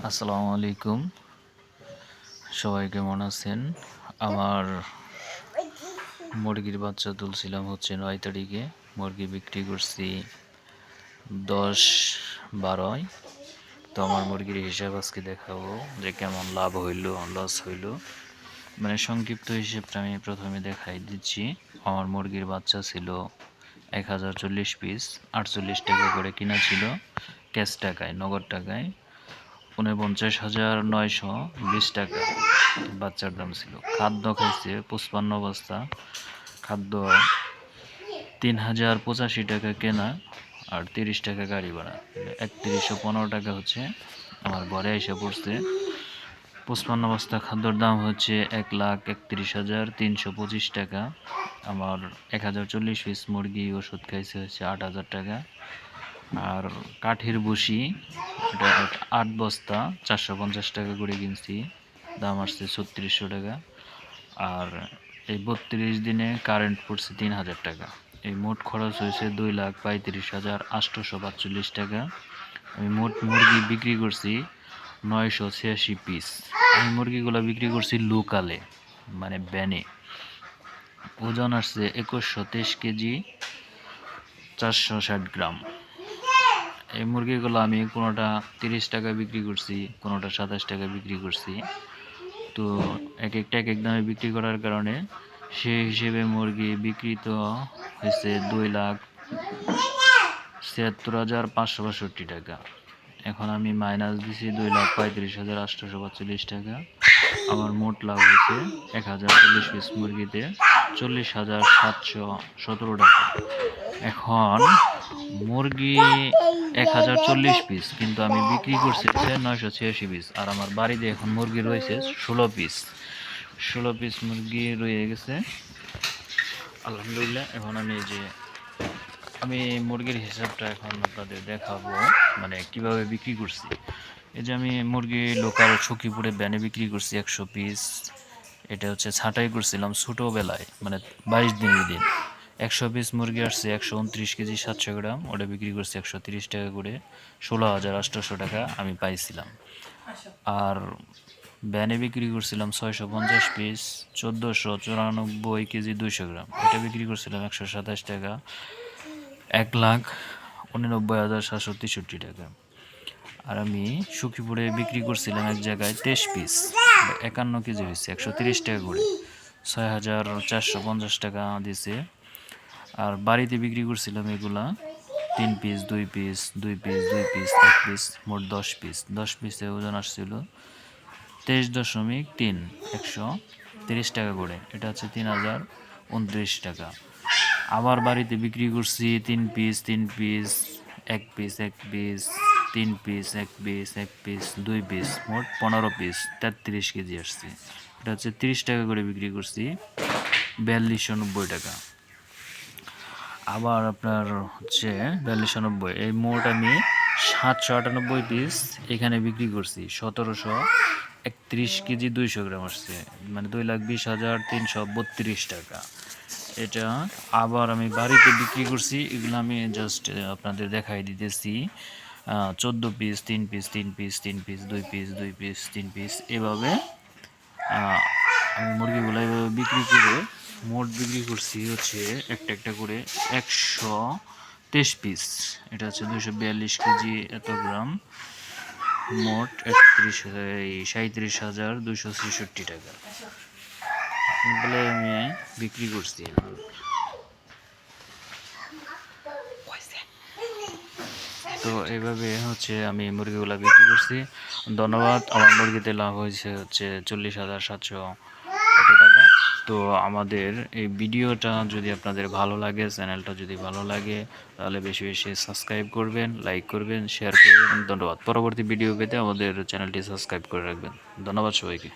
আসসালামু আলাইকুম। সবাই কেমন আছেন? আমার মুরগির বাচ্চা তুলছিলাম ৯ তারিখে। মুরগি বিক্রি করছি ১০/১২। তো আমার মুরগির হিসাব আজকে দেখাবো যে কেমন লাভ হইলো, লস হইলো। মানে সংক্ষিপ্ত হিসেবটা আমি প্রথমে দেখাই দিচ্ছি। আমার মুরগির বাচ্চা ছিল ১০৪০ পিস, ৪৮ টাকা করে কিনা ছিল ক্যাশ টাকায়, নগদ টাকায়। ৪৯,৯২০ টাকা বাচ্চার দাম ছিল। খাদ্য খাইছে ৫৫ বস্তা খাদ্য, ৩,০৮৫ টাকা কেনা আর ৩০ টাকা গাড়ি ভাড়া, ৩১১৫ টাকা হচ্ছে আমার ঘরে এসে পড়ছে। ৫৫ বস্তা খাদ্যর দাম হচ্ছে ১,৩১,৩২৫ টাকা। আমার ১০৪০ পিস মুরগি ওষুধ খাইছে হচ্ছে ৮,০০০ টাকা। আর কাঠের বসি এটা ৮ বস্তা ৪৫০ টাকা করে কিনছি, দাম আসছে ৩৬০০ টাকা। আর এই ৩২ দিনে কারেন্ট পড়ছে ৩,০০০ টাকা। এই মোট খরচ হয়েছে ২,৩৫,৮৪৫ টাকা। আমি মোট মুরগি বিক্রি করছি ৯৮৬ পিস। আমি মুরগিগুলো বিক্রি করছি লোকালে, মানে ব্যানে। ওজন আসছে ২১২৩ কেজি ৪৬০ গ্রাম। এই মুরগিগুলো আমি কোনোটা ৩০ টাকা বিক্রি করছি, কোনোটা ২৭ টাকা বিক্রি করছি। তো এক একটা এক এক দামে বিক্রি করার কারণে সেই হিসেবে মুরগি বিক্রি তো হয়েছে ২,৭৬,৫৬২ টাকা। এখন আমি মাইনাস দিছি ২,৩৫,৮৪৫ টাকা। আমার মোট লাভ হয়েছে ১,০৪০ পিস মুরগিতে ৪০,৭১৭ টাকা। এখন মুরগি ১,০৪০ পিস, কিন্তু আমি বিক্রি করছি হচ্ছে ৯৮৬ পিস। আর আমার বাড়িতে এখন মুরগি রয়েছে ১৬ পিস। ১৬ পিস মুরগি রয়ে গেছে আলহামদুলিল্লাহ। এখন আমি মুরগির হিসাবটা এখন আপনাদের দেখাবো, মানে কিভাবে বিক্রি করছি। এই যে আমি মুরগি লোকাল সখীপুরে ব্যানে বিক্রি করছি ১০০ পিস। এটা হচ্ছে ছাঁটাই করছিলাম ছোটোবেলায়, মানে ২২ দিনের দিন। ১০০ পিস মুরগি আসছে ১২৯ কেজি ৭০০ গ্রাম, ওটা বিক্রি করছি ১৩০ টাকা করে। ১৬,৮০০ টাকা আমি পাইছিলাম। আর ব্যানে বিক্রি করছিলাম ৬৫০ পিস ১৪৯৪ কেজি ২০০ গ্রাম, এটা বিক্রি করছিলাম ১২৭ টাকা, ১,৮৯,৭৬৩ টাকা। আর আমি সখীপুরে বিক্রি করছিলাম এক জায়গায় ২৩ পিস ৫১ কেজি হয়েছে ১৩০ টাকা করে, ৬,৪৫০ টাকা দিছে। আর বাড়িতে বিক্রি করছিলাম এগুলা ৩ piece ২ piece ২ piece ২ piece ১ piece, মোট ১০ পিস। ১০ পিসে ওজন আসছিল ২৩.৩, ১৩০ টাকা করে, এটা হচ্ছে ৩,০২৯ টাকা। আবার বাড়িতে বিক্রি করছি ৩ piece ৩ piece ১ piece ১ piece ৩ piece ১ piece ১ piece ২ piece, মোট ১৫ পিস ৩৩ কেজি আসছে। এটা হচ্ছে ৩০ টাকা করে বিক্রি করছি, ৪২৯০ টাকা। আবার আপনার হচ্ছে ৪২৯০, এই মোট আমি ৭৯৮ পিস এখানে বিক্রি করছি, ১৭৩১ কেজি ২০০ গ্রাম আসছে, মানে ২,২০,৩৩২ টাকা। এটা আবার আমি বাড়িতে বিক্রি করছি, এগুলো আমি জাস্ট আপনাদের দেখাই দিতেছি। ১৪ piece ৩ piece ৩ piece ৩ piece ২ piece ২ piece ৩ piece, এভাবে আমি মুরগিগুলো এভাবে বিক্রি করে মোট বিক্রি করছি হচ্ছে একটা একটা করে ১২৩ পিস। এটা হচ্ছে ২৪২ কেজি এত গ্রাম, মোট ৩৭,২৬৬ টাকা বলে আমি বিক্রি করছি। তো এইভাবে হচ্ছে আমি মুরগিগুলো বিক্রি করছি। ধন্যবাদ। আমার মুরগিতে লাভ হয়েছে হচ্ছে ৪০,৭০০ টাকা। তো আমাদের এই ভিডিওটা যদি আপনাদের ভালো লাগে, চ্যানেলটা যদি ভালো লাগে, তাহলে বেশি বেশি সাবস্ক্রাইব করবেন, লাইক করবেন, শেয়ার করবেন। ধন্যবাদ। পরবর্তী ভিডিও পেতে আমাদের চ্যানেলটি সাবস্ক্রাইব করে রাখবেন। ধন্যবাদ সবাইকে।